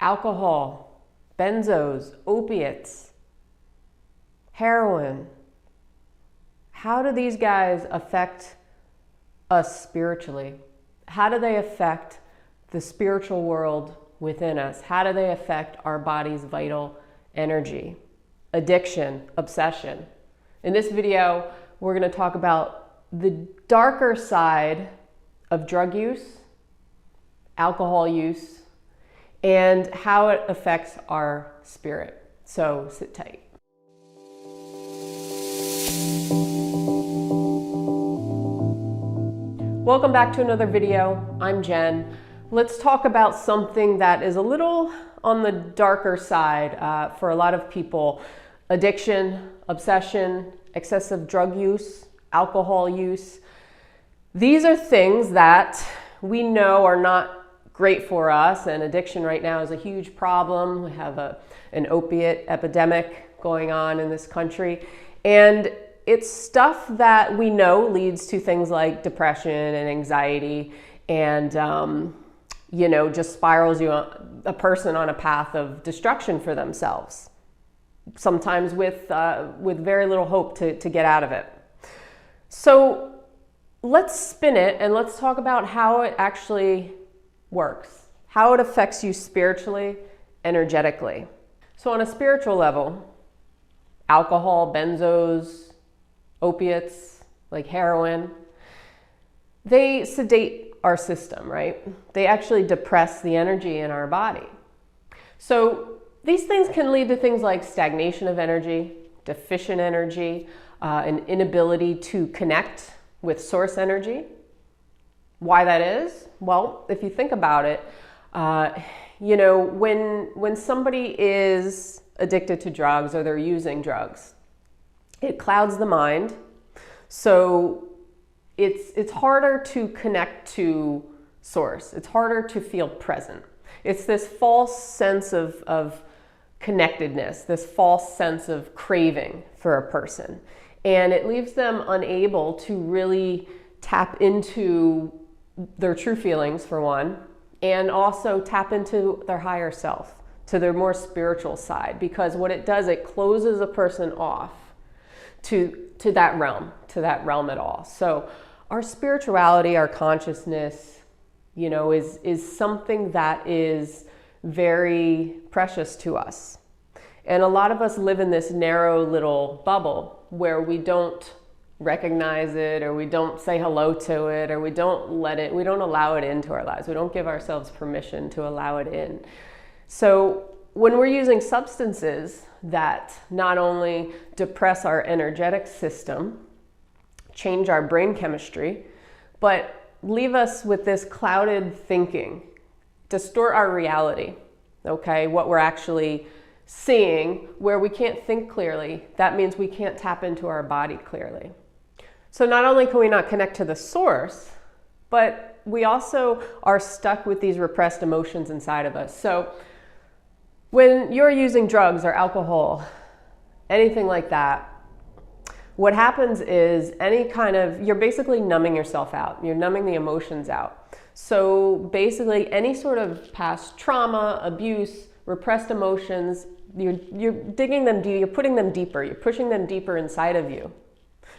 alcohol, benzos, opiates, heroin. How do these guys affect us spiritually? How do they affect the spiritual world within us? How do they affect our body's vital energy? Addiction, obsession. In this video, we're going to talk about the darker side of drug use, alcohol use, and how it affects our spirit. So sit tight. Welcome back to another video. I'm Jen. Let's talk about something that is a little on the darker side for a lot of people. Addiction, obsession, excessive drug use, alcohol use. These are things that we know are not great for us, and addiction right now is a huge problem. We have an opiate epidemic going on in this country, and it's stuff that we know leads to things like depression and anxiety, and just spirals a person on a path of destruction for themselves, sometimes with very little hope to get out of it. So let's spin it and let's talk about how it actually works, how it affects you spiritually, energetically. So on a spiritual level, alcohol, benzos, opiates, like heroin, they sedate our system, right? They actually depress the energy in our body. So these things can lead to things like stagnation of energy, deficient energy, an inability to connect with source energy. Why that is? Well, if you think about it, when somebody is addicted to drugs or they're using drugs, it clouds the mind. So it's harder to connect to source. It's harder to feel present. It's this false sense of connectedness, this false sense of craving for a person. And it leaves them unable to really tap into their true feelings, for one, and also tap into their higher self, to their more spiritual side. Because what it does, it closes a person off to that realm at all. So our spirituality, our consciousness, is something that is very precious to us. And a lot of us live in this narrow little bubble where we don't recognize it, or we don't say hello to it, or we don't allow it into our lives. We don't give ourselves permission to allow it in. So when we're using substances that not only depress our energetic system, change our brain chemistry, but leave us with this clouded thinking, distort our reality, okay? What we're actually seeing, where we can't think clearly, that means we can't tap into our body clearly. So not only can we not connect to the source, but we also are stuck with these repressed emotions inside of us. So when you're using drugs or alcohol, anything like that, what happens is you're basically numbing yourself out. You're numbing the emotions out. So basically any sort of past trauma, abuse, repressed emotions, you're digging them deep, you're putting them deeper, you're pushing them deeper inside of you.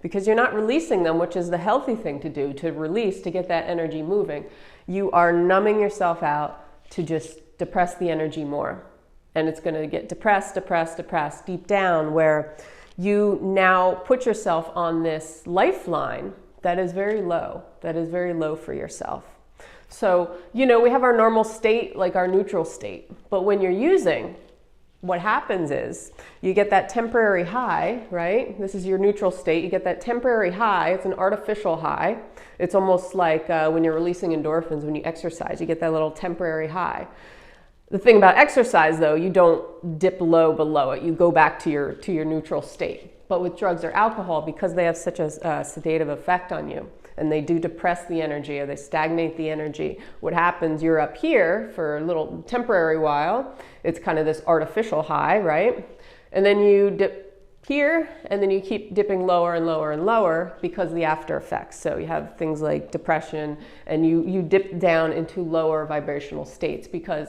Because you're not releasing them, which is the healthy thing to do, to release, to get that energy moving. You are numbing yourself out to just depress the energy more. And it's going to get depressed deep down, where you now put yourself on this lifeline that is very low for yourself. So, we have our normal state, like our neutral state. But when you're using, what happens is you get that temporary high, right? This is your neutral state. You get that temporary high. It's an artificial high. It's almost like when you're releasing endorphins when you exercise. You get that little temporary high. The thing about exercise, though, you don't dip low below it. You go back to your neutral state. But with drugs or alcohol, because they have such a sedative effect on you, and they do depress the energy, or they stagnate the energy, what happens, you're up here for a little temporary while. It's kind of this artificial high, right? And then you dip here, and then you keep dipping lower and lower and lower because of the after effects. So you have things like depression, and you dip down into lower vibrational states, because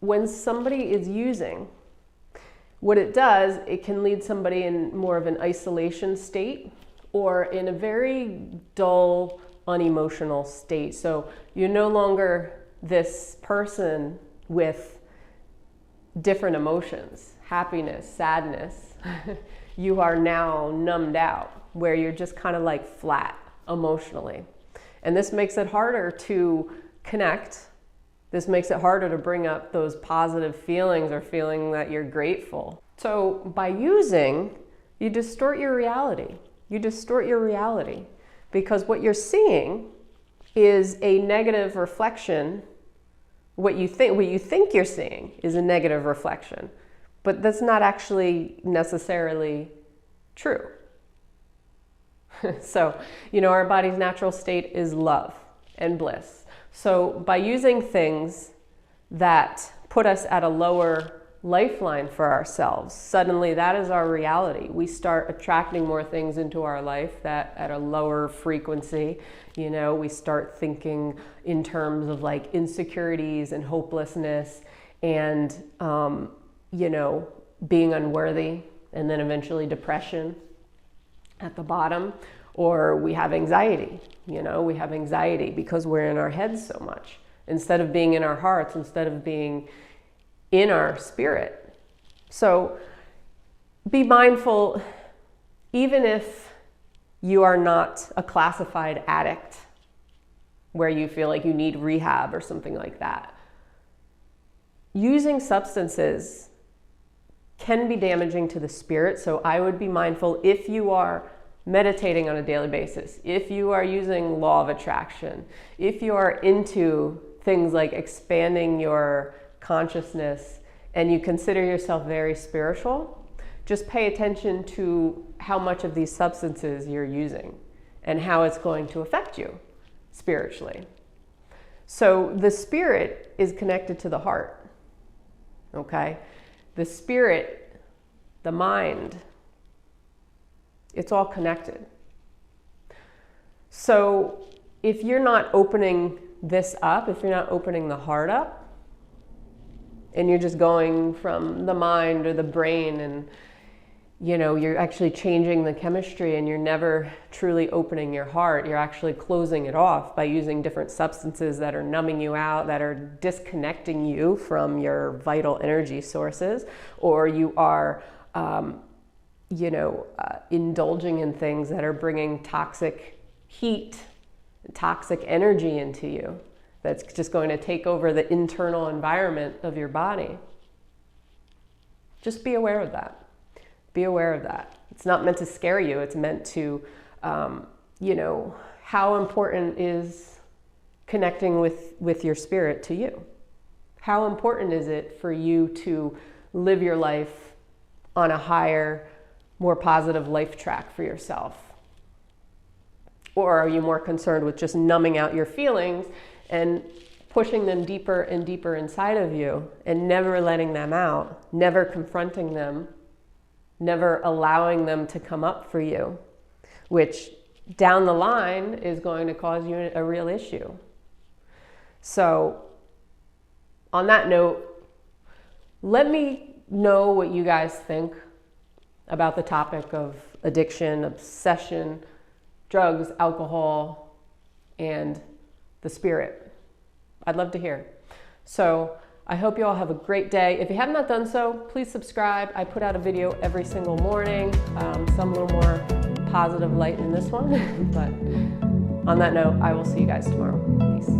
when somebody is using, what it does, it can lead somebody in more of an isolation state or in a very dull, unemotional state. So you're no longer this person with different emotions, happiness, sadness. You are now numbed out, where you're just kind of like flat emotionally. And this makes it harder to connect. This makes it harder to bring up those positive feelings or feeling that you're grateful. So by using, you distort your reality. You distort your reality because what you're seeing is a negative reflection. What you think you're seeing is a negative reflection, but that's not actually necessarily true. So, our body's natural state is love and bliss. So by using things that put us at a lower lifeline for ourselves, suddenly that is our reality. We start attracting more things into our life that at a lower frequency. We start thinking in terms of like insecurities and hopelessness and, being unworthy, and then eventually depression at the bottom. Or we have anxiety, we have anxiety because we're in our heads so much. Instead of being in our hearts, instead of being in our spirit. So be mindful, even if you are not a classified addict, where you feel like you need rehab or something like that. Using substances can be damaging to the spirit, so I would be mindful if you are meditating on a daily basis, if you are using law of attraction, if you are into things like expanding your consciousness and you consider yourself very spiritual, just pay attention to how much of these substances you're using and how it's going to affect you spiritually. So the spirit is connected to the heart, okay? The spirit, the mind, it's all connected. So if you're not opening this up, if you're not opening the heart up, and you're just going from the mind or the brain and you're actually changing the chemistry and you're never truly opening your heart, you're actually closing it off by using different substances that are numbing you out, that are disconnecting you from your vital energy sources, or you are indulging in things that are bringing toxic heat, toxic energy into you, that's just going to take over the internal environment of your body. Just be aware of that. Be aware of that. It's not meant to scare you. It's meant to, how important is connecting with your spirit to you? How important is it for you to live your life on a higher, more positive life track for yourself? Or are you more concerned with just numbing out your feelings and pushing them deeper and deeper inside of you and never letting them out, never confronting them, never allowing them to come up for you, which down the line is going to cause you a real issue? So on that note, let me know what you guys think about the topic of addiction, obsession, drugs, alcohol, and the spirit. I'd love to hear. So I hope you all have a great day. If you have not done so, please subscribe. I put out a video every single morning, some a little more positive light in this one. But on that note, I will see you guys tomorrow. Peace.